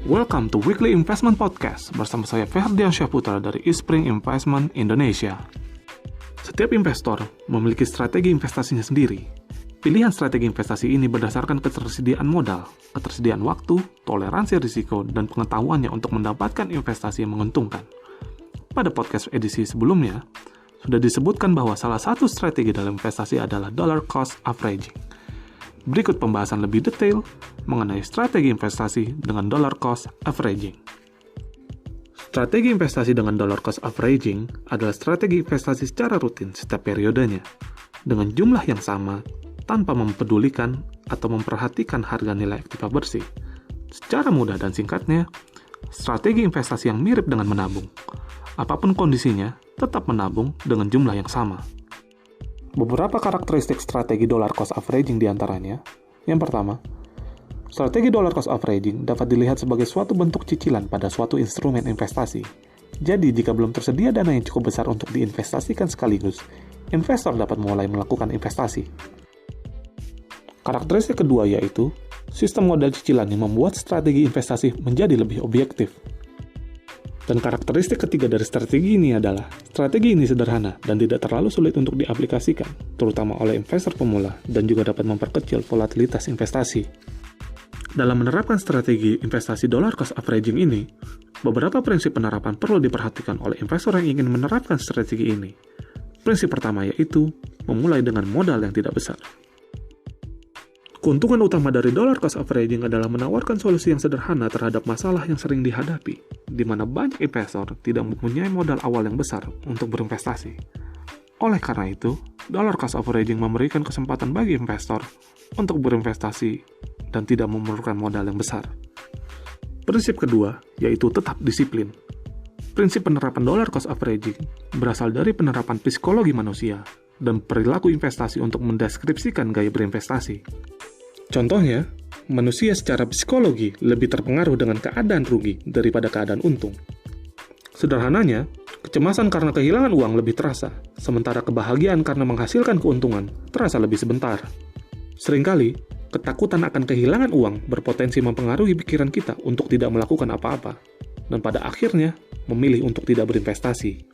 Welcome to Weekly Investment Podcast bersama saya Ferdian Syahputra dari Eastspring Investment Indonesia. Setiap investor memiliki strategi investasinya sendiri. Pilihan strategi investasi ini berdasarkan ketersediaan modal, ketersediaan waktu, toleransi risiko, dan pengetahuannya untuk mendapatkan investasi yang menguntungkan. Pada podcast edisi sebelumnya, sudah disebutkan bahwa salah satu strategi dalam investasi adalah dollar cost averaging. Berikut pembahasan lebih detail mengenai strategi investasi dengan dollar cost averaging. Strategi investasi dengan dollar cost averaging adalah strategi investasi secara rutin setiap periodenya, dengan jumlah yang sama tanpa mempedulikan atau memperhatikan harga nilai aktiva bersih. Secara mudah dan singkatnya, strategi investasi yang mirip dengan menabung. Apapun kondisinya, tetap menabung dengan jumlah yang sama. Beberapa karakteristik strategi dollar cost averaging diantaranya. Yang pertama, strategi dollar cost averaging dapat dilihat sebagai suatu bentuk cicilan pada suatu instrumen investasi. Jadi, jika belum tersedia dana yang cukup besar untuk diinvestasikan sekaligus, investor dapat mulai melakukan investasi. Karakteristik kedua yaitu, sistem modal cicilan yang membuat strategi investasi menjadi lebih objektif. Dan karakteristik ketiga dari strategi ini adalah, strategi ini sederhana dan tidak terlalu sulit untuk diaplikasikan, terutama oleh investor pemula, dan juga dapat memperkecil volatilitas investasi. Dalam menerapkan strategi investasi dollar cost averaging ini, beberapa prinsip penerapan perlu diperhatikan oleh investor yang ingin menerapkan strategi ini. Prinsip pertama yaitu, memulai dengan modal yang tidak besar. Keuntungan utama dari dollar cost averaging adalah menawarkan solusi yang sederhana terhadap masalah yang sering dihadapi, di mana banyak investor tidak mempunyai modal awal yang besar untuk berinvestasi. Oleh karena itu, dollar cost averaging memberikan kesempatan bagi investor untuk berinvestasi dan tidak memerlukan modal yang besar. Prinsip kedua, yaitu tetap disiplin. Prinsip penerapan dollar cost averaging berasal dari penerapan psikologi manusia dan perilaku investasi untuk mendeskripsikan gaya berinvestasi. Contohnya, manusia secara psikologi lebih terpengaruh dengan keadaan rugi daripada keadaan untung. Sederhananya, kecemasan karena kehilangan uang lebih terasa, sementara kebahagiaan karena menghasilkan keuntungan terasa lebih sebentar. Seringkali, ketakutan akan kehilangan uang berpotensi mempengaruhi pikiran kita untuk tidak melakukan apa-apa, dan pada akhirnya memilih untuk tidak berinvestasi.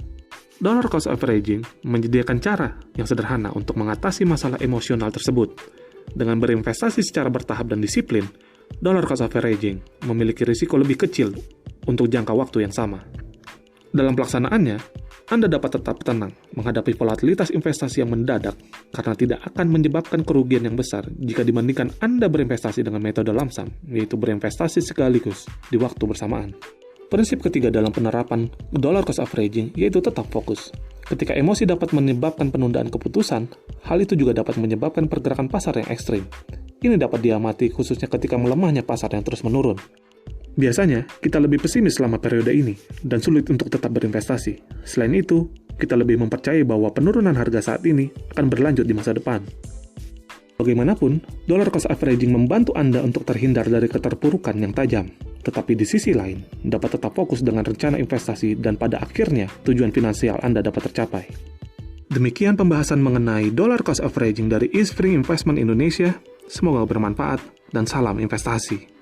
Dollar cost averaging menyediakan cara yang sederhana untuk mengatasi masalah emosional tersebut. Dengan berinvestasi secara bertahap dan disiplin, dollar cost averaging memiliki risiko lebih kecil untuk jangka waktu yang sama. Dalam pelaksanaannya, Anda dapat tetap tenang menghadapi volatilitas investasi yang mendadak karena tidak akan menyebabkan kerugian yang besar jika dibandingkan Anda berinvestasi dengan metode lump sum, yaitu berinvestasi sekaligus di waktu bersamaan. Prinsip ketiga dalam penerapan dollar cost averaging yaitu tetap fokus. Ketika emosi dapat menyebabkan penundaan keputusan, hal itu juga dapat menyebabkan pergerakan pasar yang ekstrim. Ini dapat diamati khususnya ketika melemahnya pasar yang terus menurun. Biasanya, kita lebih pesimis selama periode ini, dan sulit untuk tetap berinvestasi. Selain itu, kita lebih mempercayai bahwa penurunan harga saat ini akan berlanjut di masa depan. Bagaimanapun, dollar cost averaging membantu Anda untuk terhindar dari keterpurukan yang tajam. Tetapi di sisi lain, dapat tetap fokus dengan rencana investasi dan pada akhirnya tujuan finansial Anda dapat tercapai. Demikian pembahasan mengenai dollar cost averaging dari Eastspring Investment Indonesia. Semoga bermanfaat dan salam investasi.